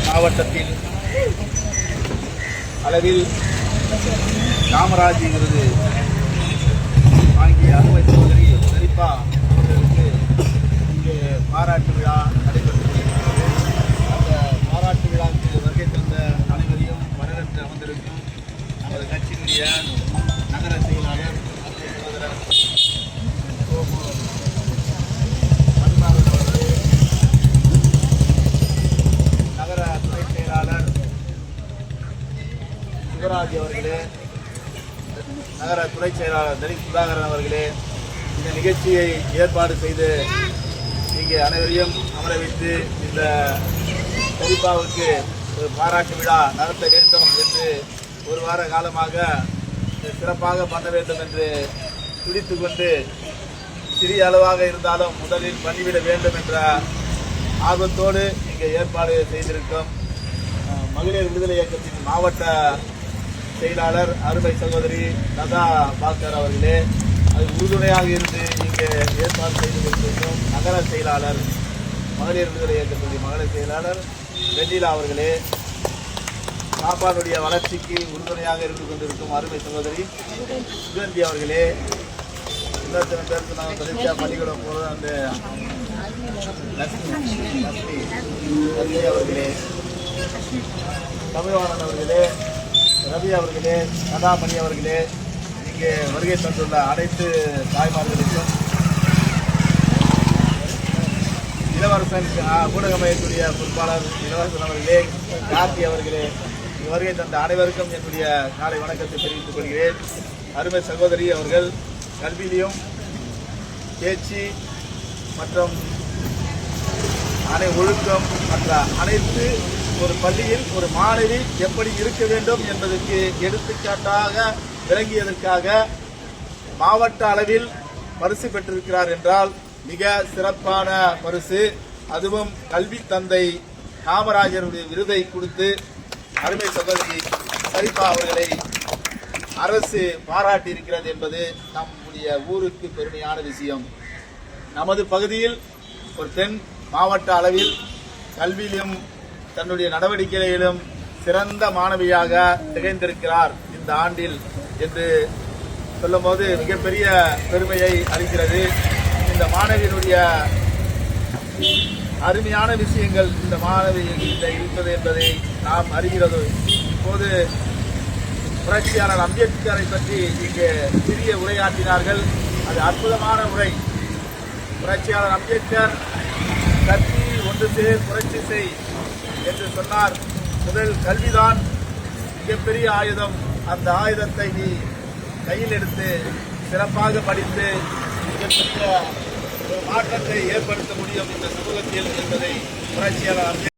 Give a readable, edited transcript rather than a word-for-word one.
மாவட்டத்தில் அளவில் காமராஜ் விருது வாங்கிய அருமை சகோதரி சரிப்பா அவர்களுக்கு இங்கே பாராட்டு விழா நடைபெற்றிருக்கிறது. அந்த பாராட்டு விழாவுக்கு வருகை தந்த அனைவரையும் வரவேற்று அமர்ந்திருக்கும் நமது கட்சியினுடைய நகர செயலாளர் சகோதரர் நகர துணை செயலாளர் சிவராஜ் அவர்களே, நகர துணை செயலாளர் தலித் சுதாகரன் அவர்களே, இந்த நிகழ்ச்சியை ஏற்பாடு செய்து இங்கே அனைவரையும் அமர வைத்து இந்த சரிப்பாவுக்கு ஒரு பாராட்டு விழா நடத்த வேண்டும் என்று ஒரு வார காலமாக சிறப்பாக பண்ண வேண்டும் என்று துடித்துக் கொண்டு சிறிய அளவாக இருந்தாலும் முதலில் பண்ணிவிட வேண்டும் என்ற ஆர்வத்தோடு இங்கே ஏற்பாடு செய்திருக்கும் மகளிர் விடுதலை இயக்கத்தின் மாவட்ட செயலாளர் அருமை சகோதரி லதா பாஸ்கர் அவர்களே, அது உறுதுணையாக இருந்து இங்கே ஏற்பாடு செய்து கொண்டிருக்கும் நகர செயலாளர் மகளிர் விடுதலை இயக்கத்தின் மகளிர் செயலாளர் வெண்ணிலா அவர்களே, சாப்பாடுடைய வளர்ச்சிக்கு உறுதுணையாக இருந்து கொண்டிருக்கும் அருமை சகோதரி சுகந்தி அவர்களே, இன்னொருத்தர பேருக்கு நாங்கள் தொடர்ச்சியாக பள்ளிக்கூடம் போகிற அந்த லட்சுமி அவர்களே, தமிழ்வாணன் அவர்களே, ரவி அவர்களே, கதாமணி அவர்களே, இங்கே வருகை தந்துள்ள அனைத்து தாய்மார்களுக்கும் இளவரசன் ஊடக மையத்துடைய பொறுப்பாளர் இளவரசன் அவர்களே, கார்த்தி அவர்களே, வருகை தந்த அனைவருக்கும் என்னுடைய காலை வணக்கத்தை தெரிவித்துக் கொள்கிறேன். அருமை சகோதரி அவர்கள் கல்வியிலும் பேச்சு மற்றும் ஒழுக்கம் மற்ற அனைத்து ஒரு பள்ளியில் ஒரு மாணவி எப்படி இருக்க வேண்டும் என்பதற்கு எடுத்துக்காட்டாக விளங்கியதற்காக மாவட்ட அளவில் பரிசு பெற்றிருக்கிறார் என்றால் மிக சிறப்பான பரிசு. அதுவும் கல்வி தந்தை காமராஜருடைய விருதை கொடுத்து அருமை சகோதரி சரிப்பா அவர்களை அரசு பாராட்டி இருக்கிறது என்பது நம்முடைய ஊருக்கு பெருமையான விஷயம். நமது பகுதியில் ஒரு பெண் மாவட்ட அளவில் கல்வியிலும் தன்னுடைய நடவடிக்கைகளிலும் சிறந்த மாணவியாக திகழ்ந்திருக்கிறார் இந்த ஆண்டில் என்று சொல்லும்போது மிகப்பெரிய பெருமையை அளிக்கிறது. இந்த மாணவியினுடைய அருமையான விஷயங்கள் இந்த மாணவி இருப்பது என்பதை நாம் அறிகிறது. இப்போது புரட்சியாளர் அம்பேத்கரை பற்றி இங்கே சிறிய உரையாற்றினார்கள். அது அற்புதமான உரை. புரட்சியாளர் அம்பேத்கர் கல்வி ஒன்று சேர் புரட்சி செய் என்று சொன்னார். முதல் கல்விதான் மிகப்பெரிய ஆயுதம். அந்த ஆயுதத்தை நீ கையில் எடுத்து சிறப்பாக படித்து மிகப்பெரிய ஒரு மாற்றத்தை ஏற்படுத்த முடியும் இந்த சமூகத்தில் என்பதை புரட்சியாளர்